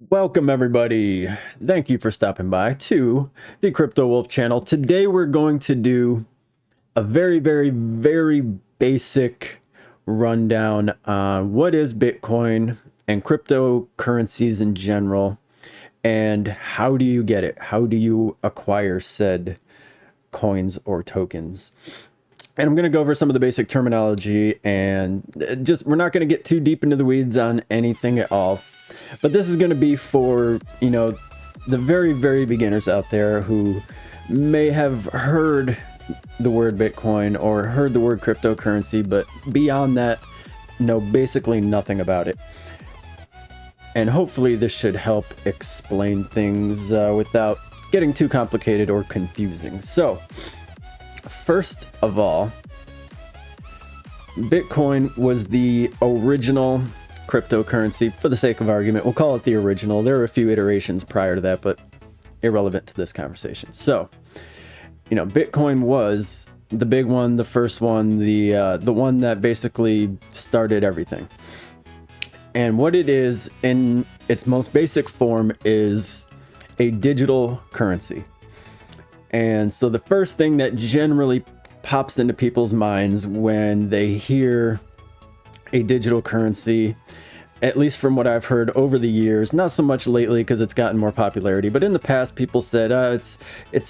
Welcome everybody. Thank you for stopping by to the Crypto Wolf channel. Today we're going to do a very basic rundown on what is Bitcoin and cryptocurrencies in general, and how do you get it? How do you acquire said coins or tokens? And I'm going to go over some of the basic terminology, and we're not going to get too deep into the weeds on anything at all. But this is going to be for, the very beginners out there who may have heard the word Bitcoin or heard the word cryptocurrency, but beyond that, know basically nothing about it. And hopefully this should help explain things without getting too complicated or confusing. So, first of all, Bitcoin was the original cryptocurrency. For the sake of argument, we'll call it the original. There were a few iterations prior to that, but irrelevant to this conversation. So, Bitcoin was the big one, the first one, the one that basically started everything. And what it is in its most basic form is a digital currency. And so the first thing that generally pops into people's minds when they hear a digital currency, at least from what I've heard over the years, not so much lately because it's gotten more popularity, but in the past people said it's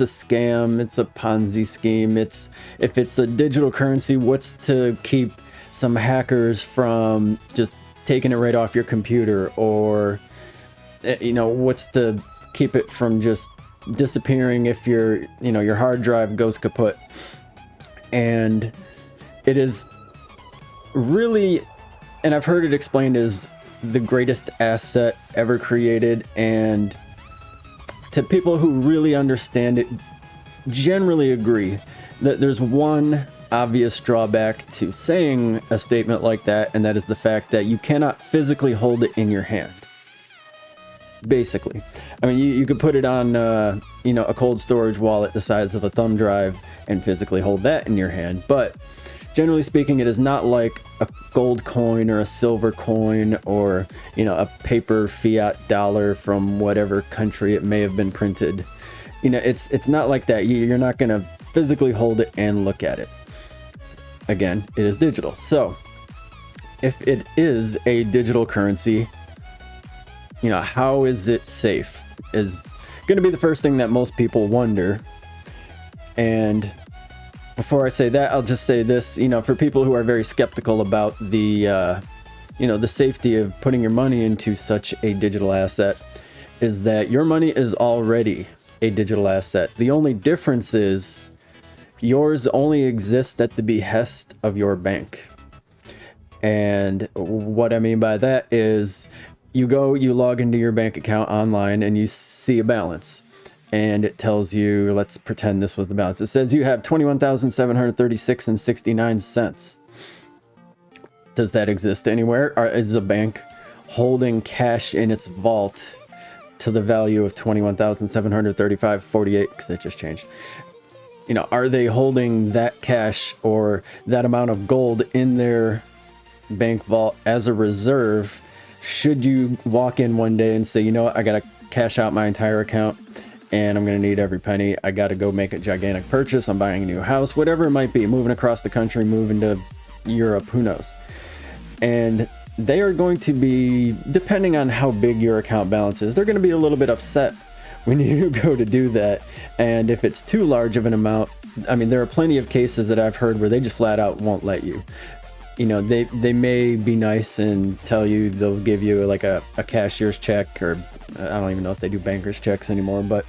a scam, it's a Ponzi scheme, if it's a digital currency, what's to keep some hackers from just taking it right off your computer, or what's to keep it from just disappearing if your hard drive goes kaput. And it is really, and I've heard it explained as the greatest asset ever created, and to people who really understand it generally agree that there's one obvious drawback to saying a statement like that, and that is the fact that you cannot physically hold it in your hand. Basically, I mean, you could put it on a cold storage wallet the size of a thumb drive and physically hold that in your hand, but generally speaking, it is not like a gold coin or a silver coin or, a paper fiat dollar from whatever country it may have been printed. It's not like that. You're not going to physically hold it and look at it. Again, it is digital. So if it is a digital currency, how is it safe is going to be the first thing that most people wonder. And before I say that, I'll just say this, for people who are very skeptical about the safety of putting your money into such a digital asset, is that your money is already a digital asset. The only difference is yours only exists at the behest of your bank. And what I mean by that is you log into your bank account online and you see a balance. And it tells you, let's pretend this was the balance. It says you have $21,736.69. Does that exist anywhere? Or is a bank holding cash in its vault to the value of $21,735.48? Because it just changed. Are they holding that cash or that amount of gold in their bank vault as a reserve? Should you walk in one day and say, I got to cash out my entire account, and I'm going to need every penny. I got to go make a gigantic purchase. I'm buying a new house, whatever it might be, moving across the country, moving to Europe, who knows. And they are going to be, depending on how big your account balance is, they're going to be a little bit upset when you go to do that. And if it's too large of an amount, I mean, there are plenty of cases that I've heard where they just flat out won't let you. They may be nice and tell you they'll give you like a cashier's check, or I don't even know if they do banker's checks anymore, but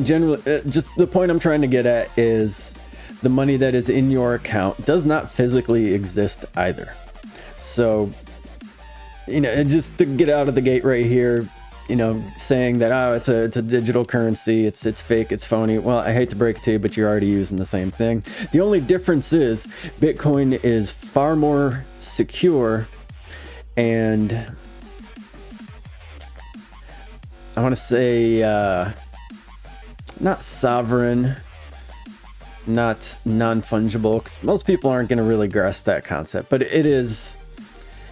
generally, just the point I'm trying to get at is the money that is in your account does not physically exist either. So, just to get out of the gate right here, saying that, it's a digital currency, it's fake, it's phony. Well, I hate to break it to you, but you're already using the same thing. The only difference is Bitcoin is far more secure, and I want to say not sovereign, not non-fungible, because most people aren't going to really grasp that concept, but it is,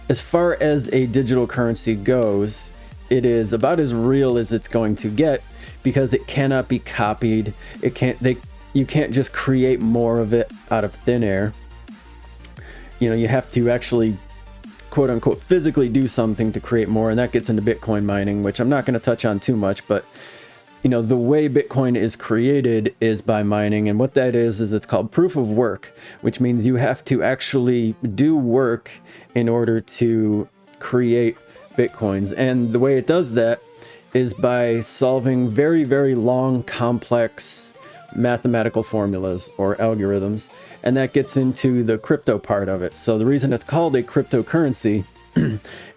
as far as a digital currency goes, it is about as real as it's going to get, because it cannot be copied. You can't just create more of it out of thin air. You know, you have to actually, quote unquote, physically do something to create more, and that gets into Bitcoin mining, which I'm not going to touch on too much. But you know, the way Bitcoin is created is by mining, and what that is it's called proof of work, which means you have to actually do work in order to create Bitcoins. And the way it does that is by solving very, very long, complex mathematical formulas or algorithms, and that gets into the crypto part of it. So the reason it's called a cryptocurrency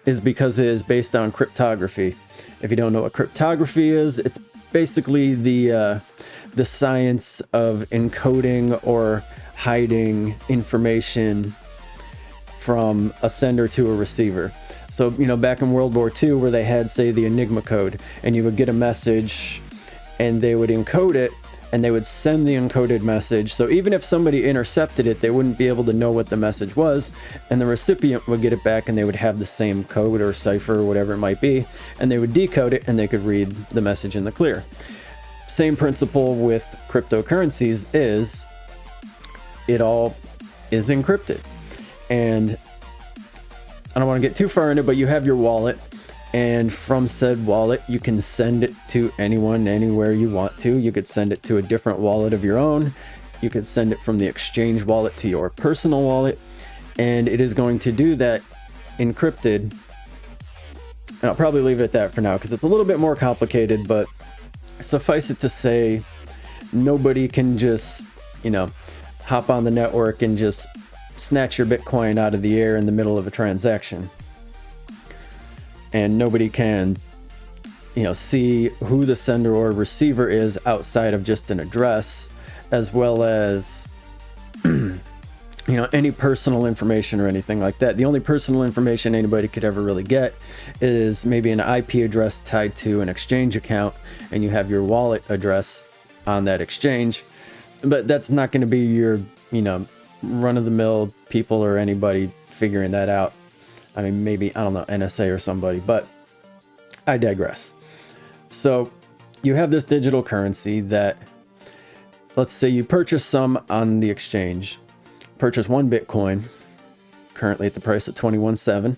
is because it is based on cryptography. If you don't know what cryptography is, it's basically the science of encoding or hiding information from a sender to a receiver. So, you know, back in World War II, where they had, say, the Enigma code, and you would get a message and they would encode it and they would send the encoded message. So even if somebody intercepted it, they wouldn't be able to know what the message was, and the recipient would get it back and they would have the same code or cipher or whatever it might be, and they would decode it and they could read the message in the clear. Same principle with cryptocurrencies is it all is encrypted. And I don't want to get too far into it, but you have your wallet, and from said wallet you can send it to anyone, anywhere you want to. You could send it to a different wallet of your own. You could send it from the exchange wallet to your personal wallet, and it is going to do that encrypted. And I'll probably leave it at that for now because it's a little bit more complicated, but suffice it to say, nobody can just, you know, hop on the network and just snatch your Bitcoin out of the air in the middle of a transaction. And nobody can, you know, see who the sender or receiver is outside of just an address, as well as, you know, any personal information or anything like that. The only personal information anybody could ever really get is maybe an IP address tied to an exchange account, and you have your wallet address on that exchange. But that's not going to be your, you know, run-of-the-mill people or anybody figuring that out. I mean, maybe, I don't know, NSA or somebody, but I digress. So you have this digital currency that, let's say you purchase some on the exchange, purchase 1 Bitcoin, currently at the price of 21.7,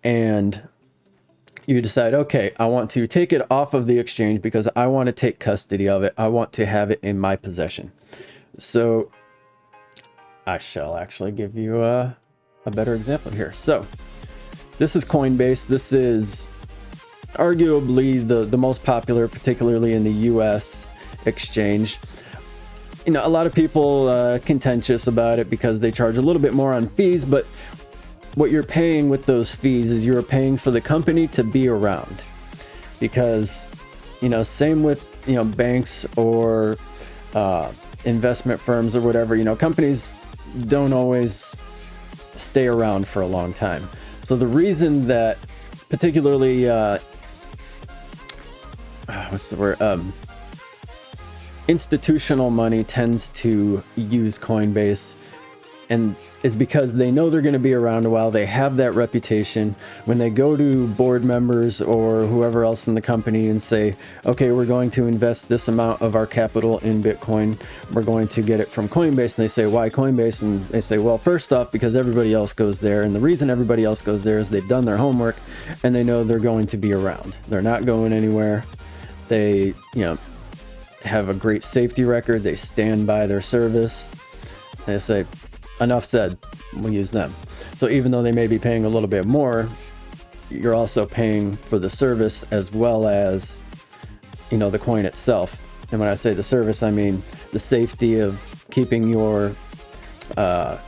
and you decide, okay, I want to take it off of the exchange because I want to take custody of it. I want to have it in my possession. So I shall actually give you a better example here. So this is Coinbase. This is arguably the most popular, particularly in the US exchange. You know, a lot of people contentious about it because they charge a little bit more on fees, but what you're paying with those fees is you're paying for the company to be around. Because, you know, same with, you know, banks or investment firms or whatever, you know, companies don't always stay around for a long time. So the reason that particularly institutional money tends to use Coinbase and is because they know they're going to be around a while. They have that reputation. When they go to board members or whoever else in the company and say, okay, we're going to invest this amount of our capital in Bitcoin, we're going to get it from Coinbase, and they say, why Coinbase? And they say, well, first off, because everybody else goes there, and the reason everybody else goes there is they've done their homework and they know they're going to be around. They're not going anywhere. They, you know, have a great safety record. They stand by their service. They say, enough said, we'll use them. So even though they may be paying a little bit more, you're also paying for the service as well as, you know, the coin itself. And when I say the service, I mean the safety of keeping your, I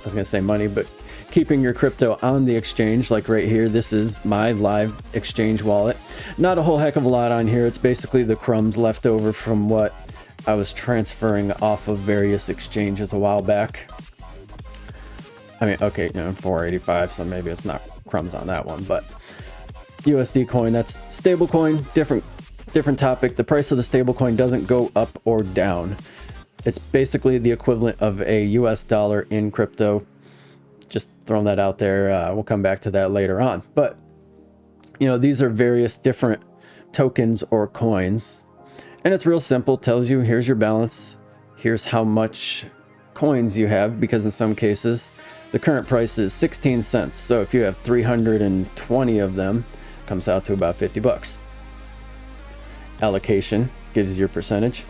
was going to say money, but keeping your crypto on the exchange. Like right here, this is my live exchange wallet. Not a whole heck of a lot on here. It's basically the crumbs left over from what I was transferring off of various exchanges a while back. I mean, okay, you know, 485, so maybe it's not crumbs on that one, but USD coin, that's stable coin, different topic. The price of the stable coin doesn't go up or down. It's basically the equivalent of a US dollar in crypto. Just throwing that out there. We'll come back to that later on. But these are various different tokens or coins, and it's real simple. Tells you, here's your balance, here's how much coins you have, because in some cases the current price is 16 cents. So if you have 320 of them, comes out to about 50 bucks. Allocation gives you your percentage.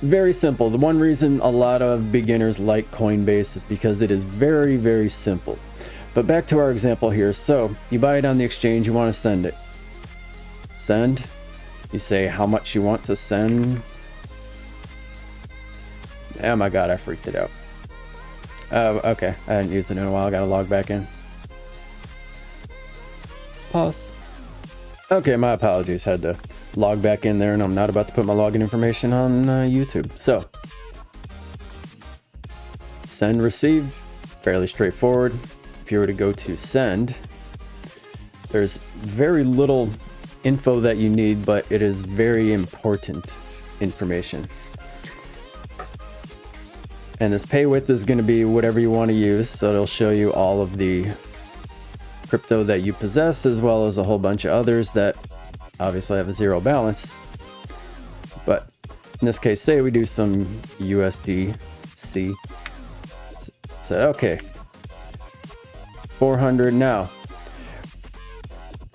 Very simple. The one reason a lot of beginners like Coinbase is because it is very, very simple. But back to our example here. So you buy it on the exchange, you want to send it. Send. You say how much you want to send. Oh my god, I freaked it out. Okay, I hadn't used it in a while. I gotta log back in. Pause. Okay, my apologies. Had to log back in there, and I'm not about to put my login information on YouTube. So, send, receive, fairly straightforward. If you were to go to send, there's very little info that you need, but it is very important information. And this pay width is going to be whatever you want to use, so it'll show you all of the crypto that you possess, as well as a whole bunch of others that obviously have a zero balance. But in this case, say we do some USDC. So okay, 400 now.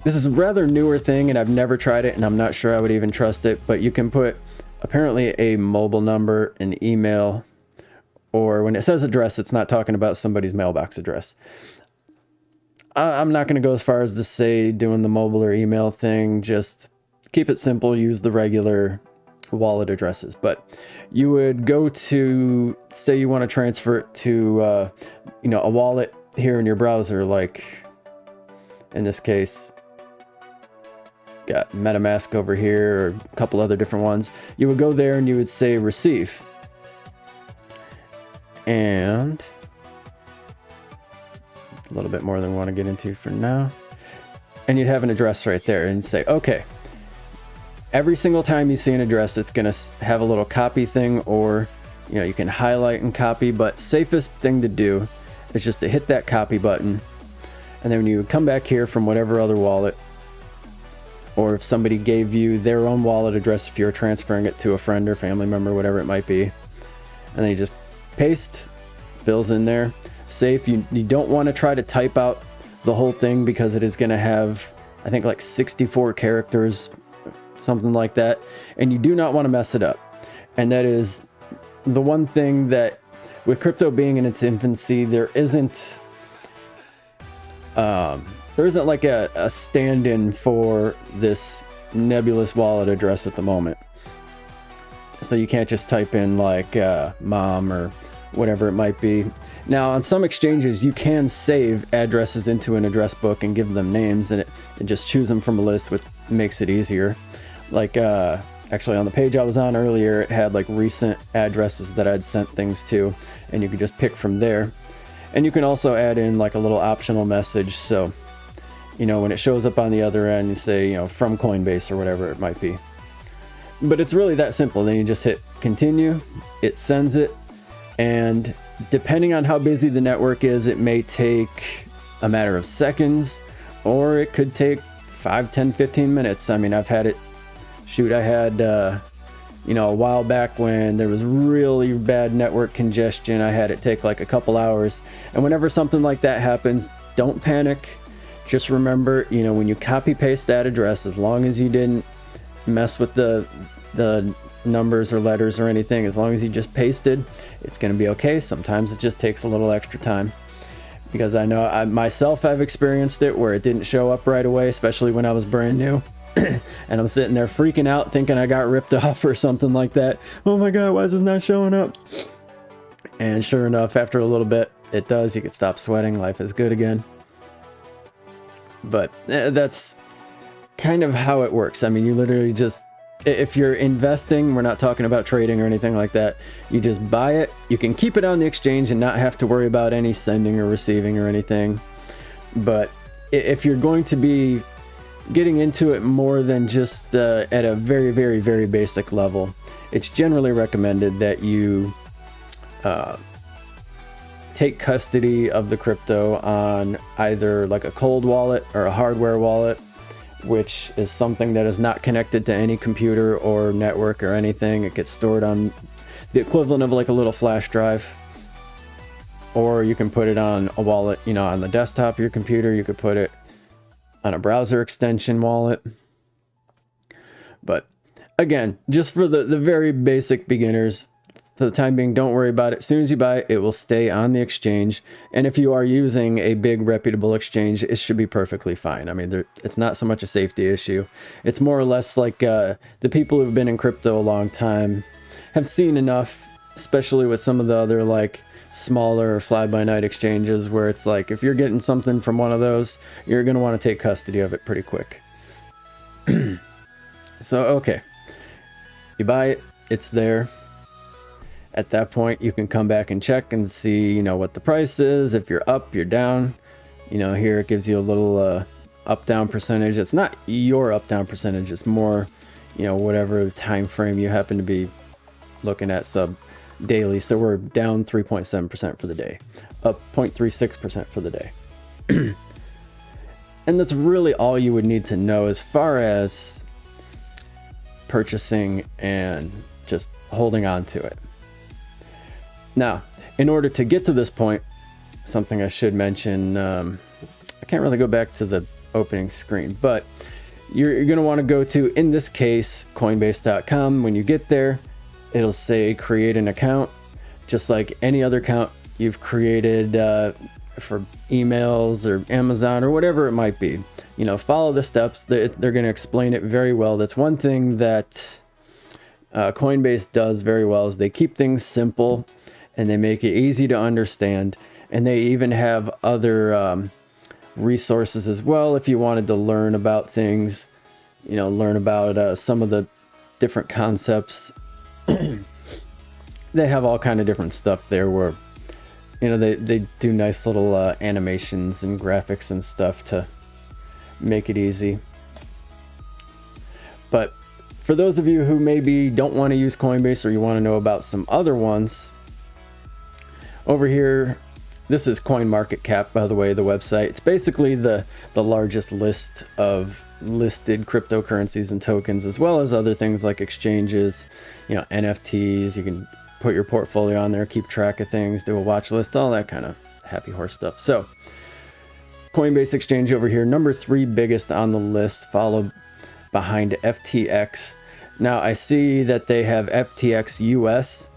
This is a rather newer thing, and I've never tried it, and I'm not sure I would even trust it, but you can put apparently a mobile number, an email, or when it says address, it's not talking about somebody's mailbox address. I'm not going to go as far as to say doing the mobile or email thing. Just keep it simple. Use the regular wallet addresses. But you would go to, say you want to transfer it to, a wallet here in your browser, like in this case, got MetaMask over here, or a couple other different ones. You would go there and you would say receive. And a little bit more than we want to get into for now. And you'd have an address right there and say, okay, every single time you see an address, it's going to have a little copy thing, or, you can highlight and copy, but safest thing to do is just to hit that copy button. And then when you come back here from whatever other wallet, or if somebody gave you their own wallet address, if you're transferring it to a friend or family member, whatever it might be, and then you just paste, fills in there. Safe. You don't want to try to type out the whole thing, because it is going to have, I think, like 64 characters, something like that, and you do not want to mess it up. And that is the one thing that, with crypto being in its infancy, there isn't like a stand-in for this nebulous wallet address at the moment. So you can't just type in like mom or whatever it might be. Now, on some exchanges, you can save addresses into an address book and give them names, and just choose them from a list, which makes it easier. Like, actually, on the page I was on earlier, it had like recent addresses that I'd sent things to, and you could just pick from there. And you can also add in like a little optional message, so, when it shows up on the other end, you say, from Coinbase or whatever it might be. But it's really that simple. Then you just hit continue, it sends it, and depending on how busy the network is, it may take a matter of seconds, or it could take 5, 10, 15 minutes. I mean, I've had it, I had, a while back when there was really bad network congestion, I had it take like a couple hours. And whenever something like that happens, don't panic. Just remember, when you copy paste that address, as long as you didn't mess with the numbers or letters or anything, as long as you just pasted, it's going to be okay. Sometimes it just takes a little extra time, because I know I've experienced it where it didn't show up right away, especially when I was brand new. And I'm sitting there freaking out, thinking I got ripped off or something like that. Oh my god, why is this not showing up? And sure enough, after a little bit, it does. You can stop sweating. Life is good again. But that's kind of how it works. I mean, you literally just, if you're investing, we're not talking about trading or anything like that. You just buy it. You can keep it on the exchange and not have to worry about any sending or receiving or anything. But if you're going to be getting into it more than just at a very, very, very basic level, it's generally recommended that you take custody of the crypto on either like a cold wallet or a hardware wallet, which is something that is not connected to any computer or network or anything. It gets stored on the equivalent of like a little flash drive. Or you can put it on a wallet, you know, on the desktop of your computer. You could put it on a browser extension wallet. But again, just for the very basic beginners, for the time being, don't worry about it. As soon as you buy it, it will stay on the exchange. And if you are using a big reputable exchange, it should be perfectly fine. I mean, it's not so much a safety issue. It's more or less like the people who've been in crypto a long time have seen enough, especially with some of the other like smaller fly-by-night exchanges, where it's like if you're getting something from one of those, you're going to want to take custody of it pretty quick. So, okay. You buy it, it's there. At that point, you can come back and check and see, you know, what the price is. If you're up, you're down. You know, here it gives you a little up-down percentage. It's not your up-down percentage. It's more, you know, whatever time frame you happen to be looking at daily. So we're down 3.7% for the day, up 0.36% for the day. And that's really all you would need to know as far as purchasing and just holding on to it. Now, in order to get to this point, something I should mention, I can't really go back to the opening screen, but you're going to want to go to, in this case, Coinbase.com. When you get there, it'll say create an account, just like any other account you've created for emails or Amazon or whatever it might be. You know, follow the steps. They're going to explain it very well. That's one thing that Coinbase does very well, is they keep things simple and they make it easy to understand. And they even have other resources as well if you wanted to learn about things, you know, learn about some of the different concepts. They have all kind of different stuff there where, you know, they do nice little animations and graphics and stuff to make it easy. But for those of you who maybe don't want to use Coinbase, or you want to know about some other ones, over here, this is CoinMarketCap, by the way, the website. It's basically the largest list of listed cryptocurrencies and tokens, as well as other things like exchanges, you know, NFTs. You can put your portfolio on there, keep track of things, do a watch list, all that kind of happy horse stuff. So Coinbase Exchange over here, number 3 biggest on the list, followed behind FTX. Now I see that they have FTX US,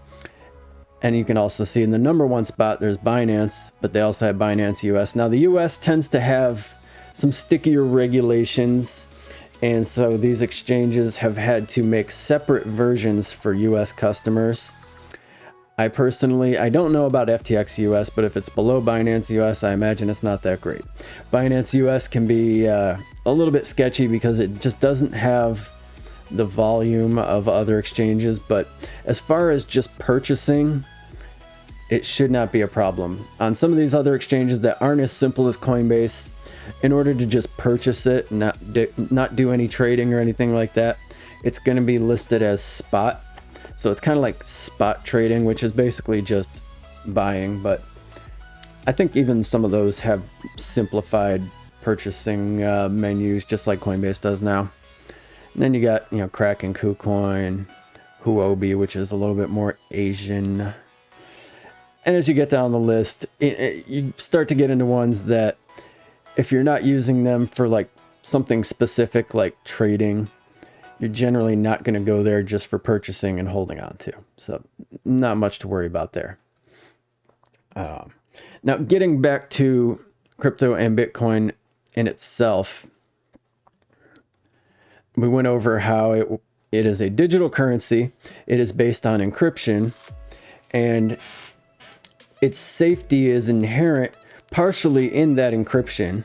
and you can also see in the number 1 spot there's Binance, but they also have Binance US. Now the US tends to have some stickier regulations, and so these exchanges have had to make separate versions for US customers. I don't know about FTX US, but if it's below Binance US, I imagine it's not that great. Binance US can be a little bit sketchy because it just doesn't have the volume of other exchanges, but as far as just purchasing, it should not be a problem. On some of these other exchanges that aren't as simple as Coinbase, in order to just purchase it, not do any trading or anything like that, it's going to be listed as spot. So it's kind of like spot trading, which is basically just buying, but I think even some of those have simplified purchasing menus, just like Coinbase does now. And then you got, you know, Kraken, KuCoin, Huobi, which is a little bit more Asian. And as you get down the list, you start to get into ones that, if you're not using them for like something specific like trading, you're generally not going to go there just for purchasing and holding on to. So not much to worry about there. Now, getting back to crypto and Bitcoin in itself, we went over how it is a digital currency. It is based on encryption, and its safety is inherent partially in that encryption,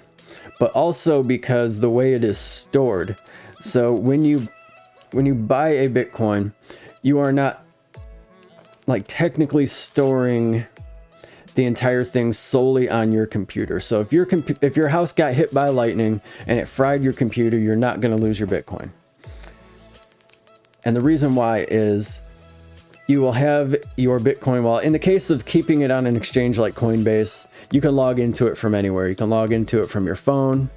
but also because the way it is stored. So when you buy a Bitcoin, you are not like technically storing the entire thing solely on your computer. So if your house got hit by lightning and it fried your computer, you're not going to lose your Bitcoin. And the reason why is you will have your Bitcoin wallet. In the case of keeping it on an exchange like Coinbase, you can log into it from anywhere. You can log into it from your phone.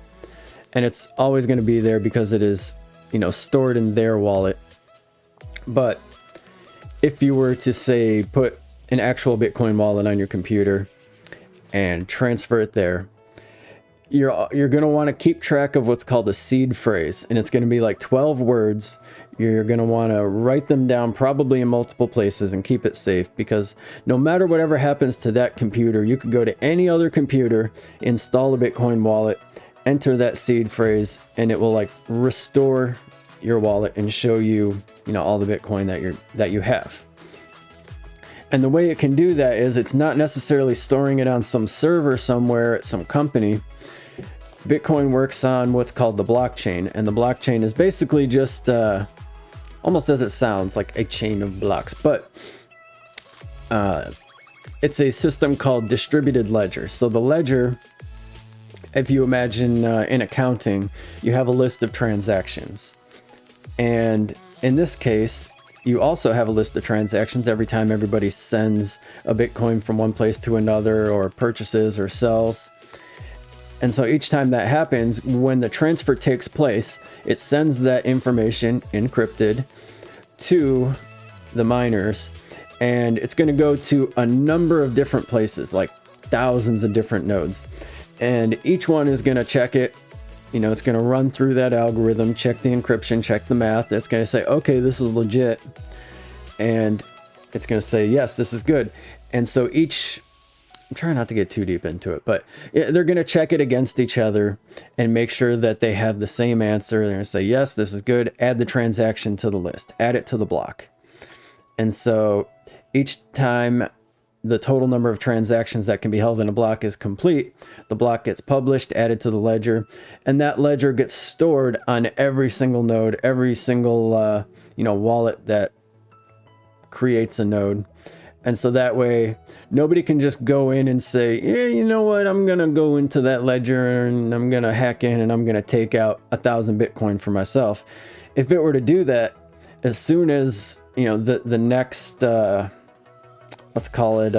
and it's always going to be there because it is, you know, stored in their wallet. But if you were to say put an actual Bitcoin wallet on your computer and transfer it there, you're going to want to keep track of what's called a seed phrase, and it's going to be like 12 words. You're going to want to write them down probably in multiple places and keep it safe, because no matter whatever happens to that computer, you could go to any other computer, install a Bitcoin wallet, enter that seed phrase, and it will like restore your wallet and show you, you know, all the Bitcoin that you have. And the way it can do that is it's not necessarily storing it on some server somewhere at some company. Bitcoin works on what's called the blockchain, and the blockchain is basically just almost as it sounds, like a chain of blocks, but it's a system called distributed ledger. So the ledger, if you imagine in accounting, you have a list of transactions, and in this case you also have a list of transactions every time everybody sends a Bitcoin from one place to another, or purchases or sells. And so each time that happens, when the transfer takes place, it sends that information encrypted to the miners, and it's going to go to a number of different places, like thousands of different nodes. And each one is going to check it. You know, it's going to run through that algorithm, check the encryption, check the math. It's going to say, okay, this is legit. And it's going to say, yes, this is good. And so I'm trying not to get too deep into it, but they're going to check it against each other and make sure that they have the same answer. They're going to say, yes, this is good. Add the transaction to the list, add it to the block. And so each time the total number of transactions that can be held in a block is complete, the block gets published, added to the ledger, and that ledger gets stored on every single node, every single wallet that creates a node. And so that way nobody can just go in and say, yeah, you know what, I'm gonna go into that ledger and I'm gonna hack in and I'm gonna take out 1,000 Bitcoin for myself. If it were to do that, as soon as, you know, the next let's call it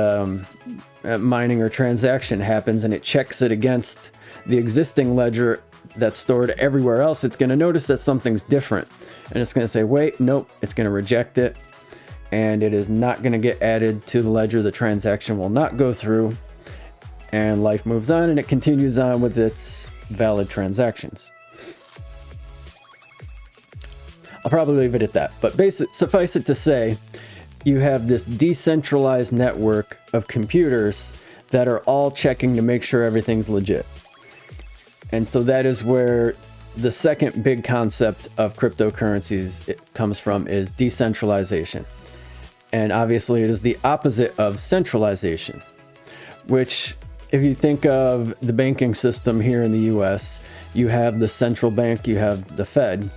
mining or transaction happens, and it checks it against the existing ledger that's stored everywhere else, it's going to notice that something's different, and it's going to say, wait, nope, it's going to reject it, and it is not going to get added to the ledger. The transaction will not go through, and life moves on, and it continues on with its valid transactions. I'll probably leave it at that, but suffice it to say, you have this decentralized network of computers that are all checking to make sure everything's legit. And so that is where the second big concept of cryptocurrencies comes from, is decentralization. And obviously it is the opposite of centralization, which, if you think of the banking system here in the US, you have the central bank, you have the Fed,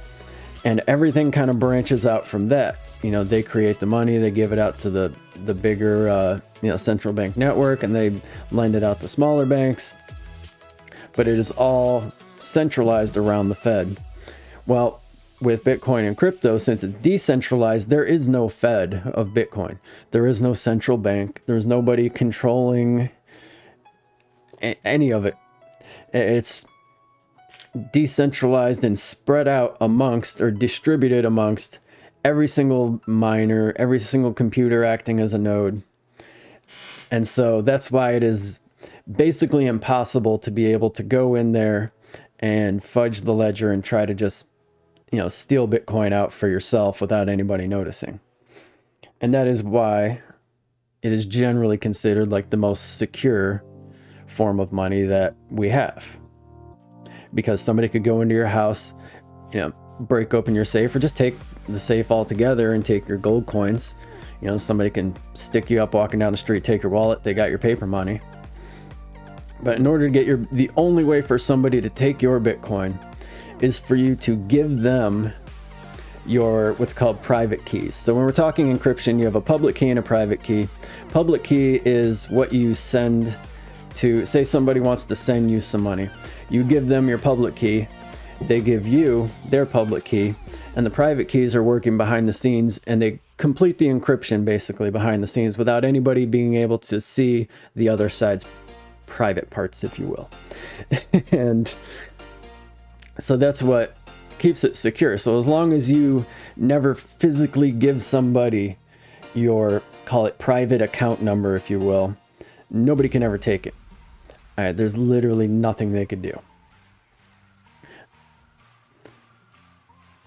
and everything kind of branches out from that. You know, they create the money, they give it out to the bigger, central bank network, and they lend it out to smaller banks. But it is all centralized around the Fed. Well, with Bitcoin and crypto, since it's decentralized, there is no Fed of Bitcoin. There is no central bank. There's nobody controlling any of it. It's decentralized and spread out amongst, or distributed amongst, every single miner, every single computer acting as a node. And so that's why it is basically impossible to be able to go in there and fudge the ledger and try to just, steal Bitcoin out for yourself without anybody noticing. And that is why it is generally considered like the most secure form of money that we have. Because somebody could go into your house, break open your safe, or just take the safe altogether and take your gold coins. Somebody can stick you up walking down the street, take your wallet, they got your paper money. But in order to get the only way for somebody to take your Bitcoin is for you to give them your what's called private keys. So when we're talking encryption, you have a public key and a private key. Public key is what you send to, say somebody wants to send you some money. You give them your public key, they give you their public key, and the private keys are working behind the scenes, and they complete the encryption basically behind the scenes without anybody being able to see the other side's private parts, if you will. And So that's what keeps it secure. So as long as you never physically give somebody your, call it private account number, if you will, nobody can ever take it. All right, there's literally nothing they could do.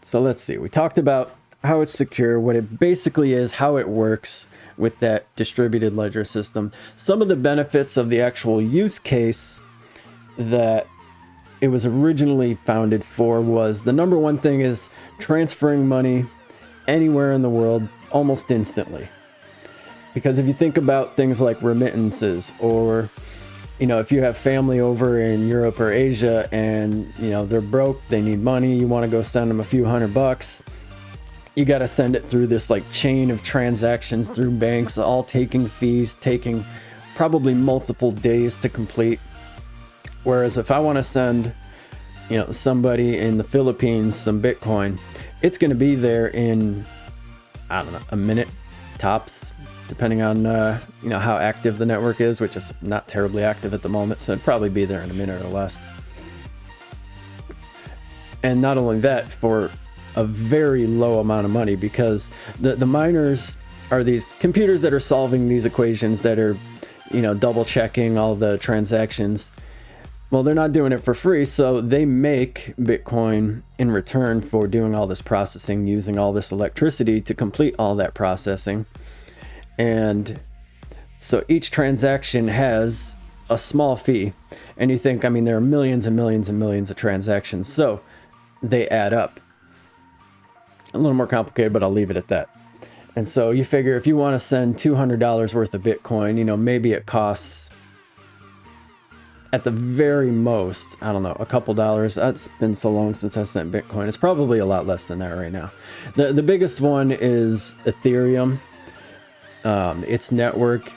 So let's see. We talked about how it's secure, what it basically is, how it works with that distributed ledger system. Some of the benefits of the actual use case that it was originally founded for was, the number one thing is transferring money anywhere in the world almost instantly. Because if you think about things like remittances, or if you have family over in Europe or Asia and they're broke, they need money, you want to go send them a few $100, you got to send it through this like chain of transactions through banks, all taking fees, taking probably multiple days to complete. Whereas if I want to send somebody in the Philippines some Bitcoin, it's going to be there in, I don't know, a minute tops, depending on how active the network is, which is not terribly active at the moment, so it'd probably be there in a minute or less. And not only that, for a very low amount of money, because the miners are these computers that are solving these equations that are double checking all the transactions. Well, they're not doing it for free, so they make Bitcoin in return for doing all this processing, using all this electricity to complete all that processing. And so each transaction has a small fee. And you think, there are millions and millions and millions of transactions, so they add up. A little more complicated, but I'll leave it at that. And so you figure if you want to send $200 worth of Bitcoin, maybe it costs, at the very most, I don't know, a couple dollars. That's been so long since I sent Bitcoin. It's probably a lot less than that right now. The biggest one is Ethereum. Its network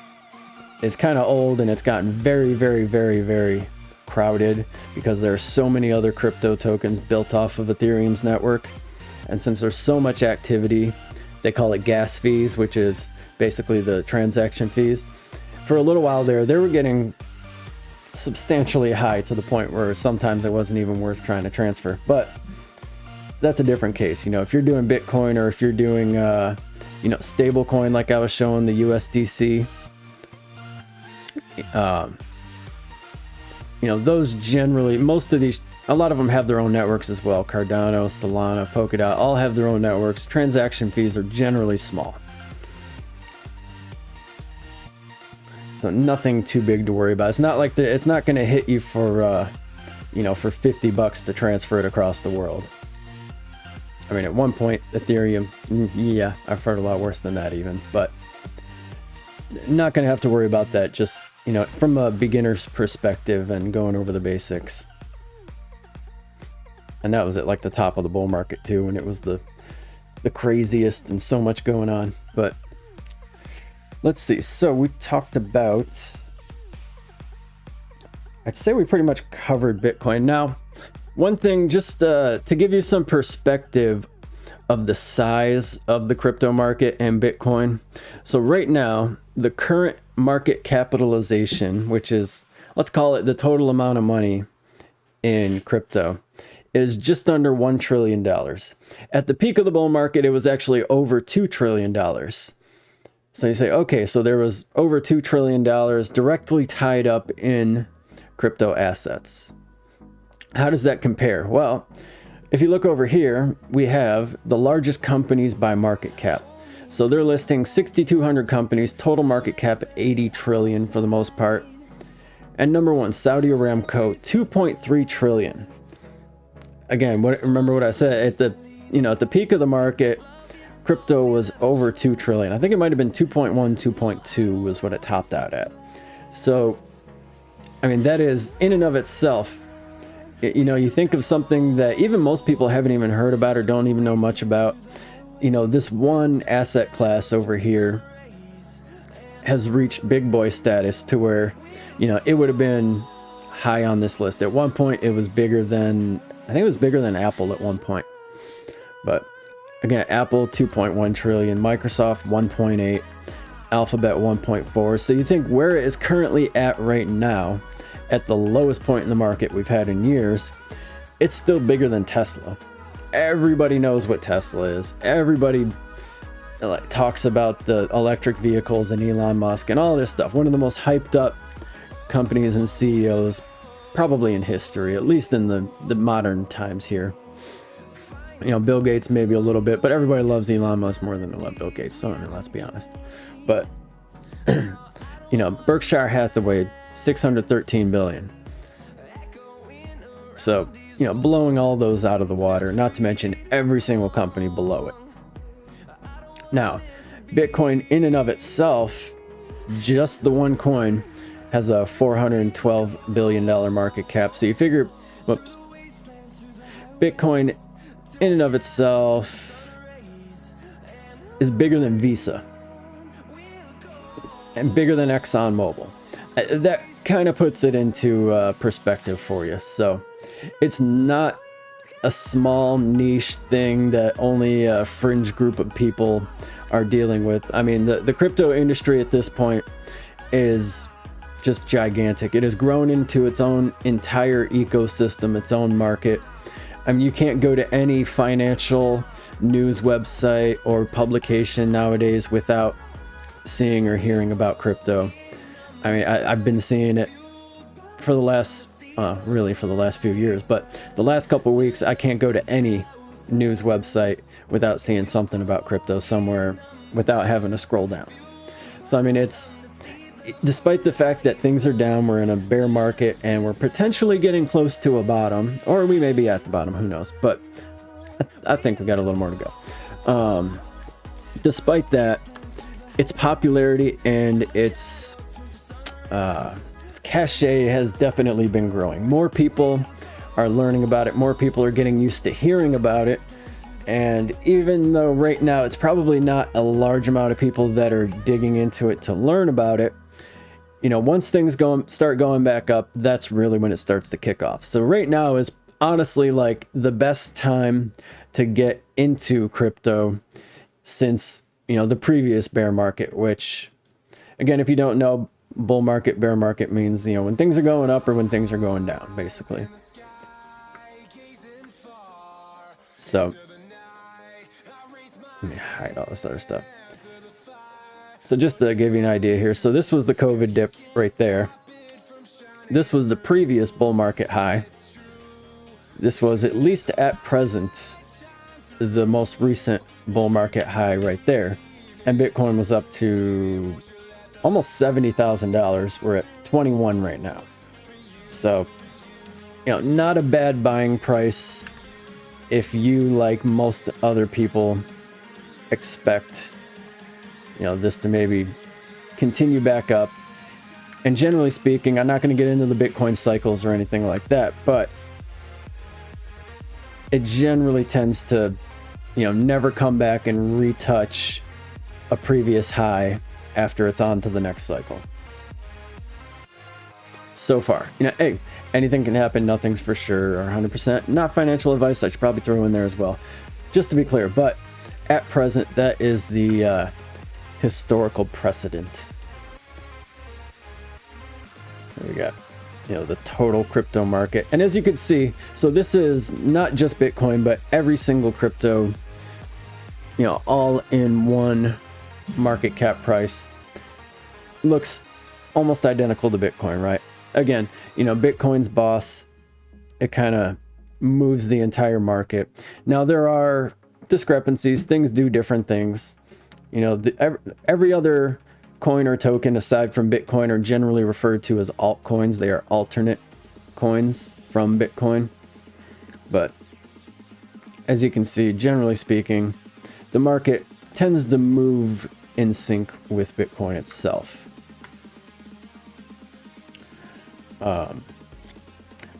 is kind of old, and it's gotten very, very, very, very crowded because there are so many other crypto tokens built off of Ethereum's network. And since there's so much activity, they call it gas fees, which is basically the transaction fees. For a little while there, they were getting substantially high to the point where sometimes it wasn't even worth trying to transfer. But that's a different case. If you're doing Bitcoin, or if you're doing stable coin like I was showing, the USDC, those generally, most of these, a lot of them have their own networks as well. Cardano, Solana, Polkadot, all have their own networks. Transaction fees are generally small, so nothing too big to worry about. It's not like it's not going to hit you for for $50 to transfer it across the world. At one point, Ethereum, yeah, I've heard a lot worse than that even, but not going to have to worry about that, just, from a beginner's perspective and going over the basics. And that was at like the top of the bull market too, when it was the craziest and so much going on. But let's see. So we talked about, I'd say we pretty much covered Bitcoin. Now, one thing, just to give you some perspective of the size of the crypto market and Bitcoin. So right now, the current market capitalization, which is, let's call it the total amount of money in crypto, is just under $1 trillion. At the peak of the bull market, it was actually over $2 trillion. So you say, okay, so there was over $2 trillion directly tied up in crypto assets. How does that compare? Well, if you look over here, we have the largest companies by market cap. So they're listing 6,200 companies, total market cap 80 trillion for the most part. And number one, Saudi Aramco, 2.3 trillion. Again, remember what I said, at the peak of the market, crypto was over 2 trillion. I think it might have been 2.1, 2.2 was what it topped out at. So, that is in and of itself, you think of something that even most people haven't even heard about or don't even know much about. This one asset class over here has reached big boy status to where, it would have been high on this list. At one point, it was bigger than, I think it was bigger than Apple at one point. But again, Apple 2.1 trillion, Microsoft 1.8, Alphabet 1.4. So you think where it is currently at right now, at the lowest point in the market we've had in years, it's still bigger than Tesla. Everybody knows what Tesla is. Everybody like talks about the electric vehicles and Elon Musk and all this stuff. One of the most hyped up companies and CEOs probably in history, at least in the modern times here. You know, Bill Gates maybe a little bit, but everybody loves Elon Musk more than they love Bill Gates. So I mean, let's be honest. But you know, Berkshire Hathaway, 613 billion. So, you know, blowing all those out of the water, not to mention every single company below it. Now, Bitcoin in and of itself, just the one coin, has a $412 billion market cap. So you figure, whoops, Bitcoin in and of itself is bigger than Visa and bigger than ExxonMobil. That kind of puts it into perspective for you. So it's not a small niche thing that only a fringe group of people are dealing with. I mean, the crypto industry at this point is just gigantic. It has grown into its own entire ecosystem, its own market. I mean, you can't go to any financial news website or publication nowadays without seeing or hearing about crypto. I mean, I've been seeing it for the last, really for the last few years, but the last couple of weeks, I can't go to any news website without seeing something about crypto somewhere without having to scroll down. So, I mean, despite the fact that things are down, we're in a bear market and we're potentially getting close to a bottom, or we may be at the bottom, who knows, but I think we got a little more to go. Despite that, its popularity and its cachet has definitely been growing. More people are learning about it. More people are getting used to hearing about it. And even though right now it's probably not a large amount of people that are digging into it to learn about it, you know, once things start going back up, that's really when it starts to kick off. So right now is honestly like the best time to get into crypto since, you know, the previous bear market, which again, if you don't know, bull market, bear market means, you know, when things are going up or when things are going down, basically. So let me hide all this other stuff. So just to give you an idea here, so this was the COVID dip right there. This was the previous bull market high. This was, at least at present, the most recent bull market high right there. And Bitcoin was up to almost $70,000. We're at 21 right now. So, you know, not a bad buying price if you, like most other people, expect, you know, this to maybe continue back up. And generally speaking, I'm not going to get into the Bitcoin cycles or anything like that, but it generally tends to, you know, never come back and retouch a previous high after it's on to the next cycle. So far, you know, hey, anything can happen, nothing's for sure or 100%. Not financial advice, I should probably throw in there as well, just to be clear. But at present, that is the historical precedent. There we go. You know, the total crypto market. And as you can see, so this is not just Bitcoin, but every single crypto, you know, all in one market cap price looks almost identical to Bitcoin, right? Again, you know, Bitcoin's boss, it kind of moves the entire market. Now, there are discrepancies. Things do different things. You know, every other coin or token aside from Bitcoin are generally referred to as altcoins. They are alternate coins from Bitcoin. But as you can see, generally speaking, the market tends to move in sync with Bitcoin itself. I'm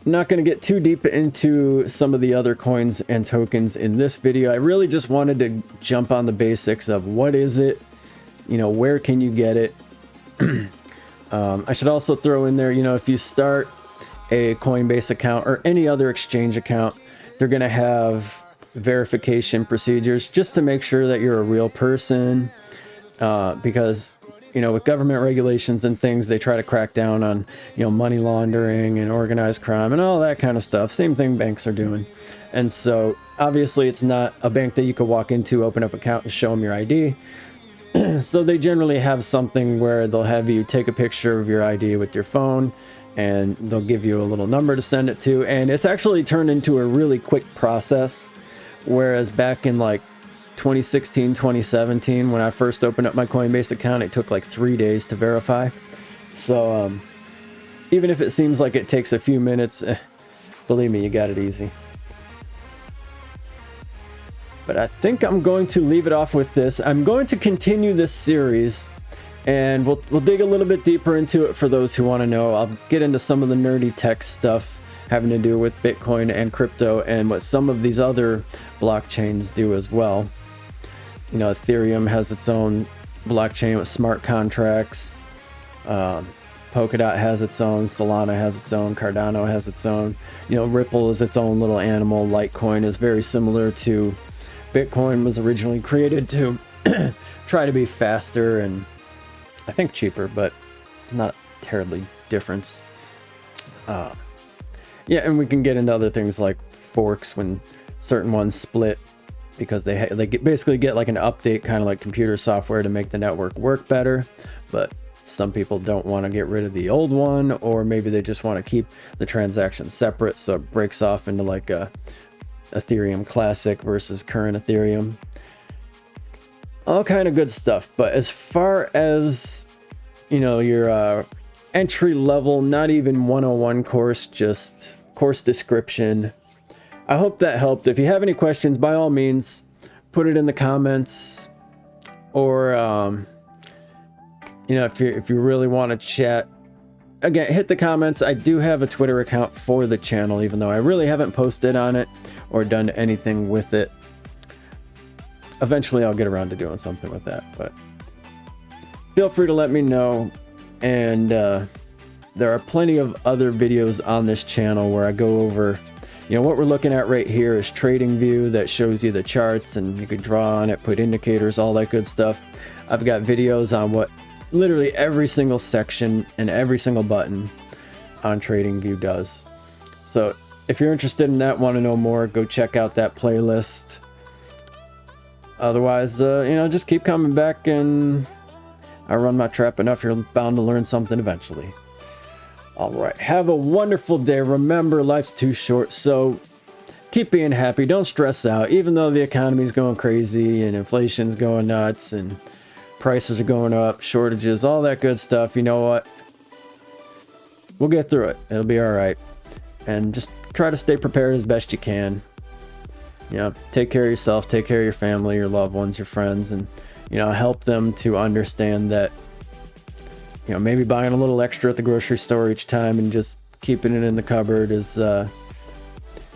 not going to get too deep into some of the other coins and tokens in this video. I really just wanted to jump on the basics of what is it, you know, where can you get it. I should also throw in there, you know, if you start a Coinbase account or any other exchange account, they're going to have verification procedures just to make sure that you're a real person, because with government regulations and things, they try to crack down on, money laundering and organized crime and all that kind of stuff. Same thing banks are doing. And so obviously it's not a bank that you could walk into, open up an account and show them your ID. So they generally have something where they'll have you take a picture of your ID with your phone, and they'll give you a little number to send it to. And it's actually turned into a really quick process. Whereas back in like 2016, 2017, when I first opened up my Coinbase account, it took like 3 days to verify. So even if it seems like it takes a few minutes, believe me, you got it easy. But I think I'm going to leave it off with this. I'm going to continue this series, and we'll dig a little bit deeper into it for those who want to know. I'll get into some of the nerdy tech stuff having to do with Bitcoin and crypto and what some of these other blockchains do as well. Ethereum has its own blockchain with smart contracts. Polkadot has its own. Solana has its own. Cardano has its own. Ripple is its own little animal. Litecoin is very similar to Bitcoin, was originally created to try to be faster and I think cheaper, but not terribly difference. Yeah, and we can get into other things like forks when certain ones split, because they basically get like an update, kind of like computer software, to make the network work better. But some people don't want to get rid of the old one, or maybe they just want to keep the transactions separate, so it breaks off into like a Ethereum Classic versus current Ethereum. All kind of good stuff. But as far as your entry level, not even 101 course, just course description, I hope that helped. If you have any questions, by all means, put it in the comments, or if you really want to chat, again, hit the comments. I do have a Twitter account for the channel, even though I really haven't posted on it or done anything with it. Eventually I'll get around to doing something with that, but feel free to let me know. And there are plenty of other videos on this channel where I go over, what we're looking at right here is TradingView, that shows you the charts and you could draw on it, put indicators, all that good stuff. I've got videos on what literally every single section and every single button on TradingView does. So if you're interested in that, want to know more, go check out that playlist. Otherwise, just keep coming back, and I run my trap enough, you're bound to learn something eventually. All right, have a wonderful day. Remember, life's too short, so keep being happy. Don't stress out. Even though the economy's going crazy and inflation's going nuts and prices are going up, shortages, all that good stuff, you know what? We'll get through it. It'll be all right. And just try to stay prepared as best you can. Take care of yourself, take care of your family, your loved ones, your friends, and help them to understand that maybe buying a little extra at the grocery store each time and just keeping it in the cupboard is a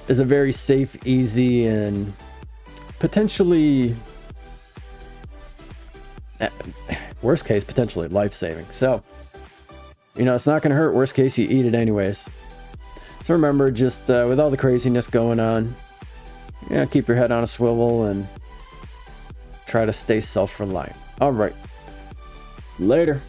very safe, easy, and potentially, worst case, potentially life-saving. So it's not going to hurt. Worst case, you eat it anyways. So remember, just with all the craziness going on, keep your head on a swivel and try to stay self-reliant. All right. Later.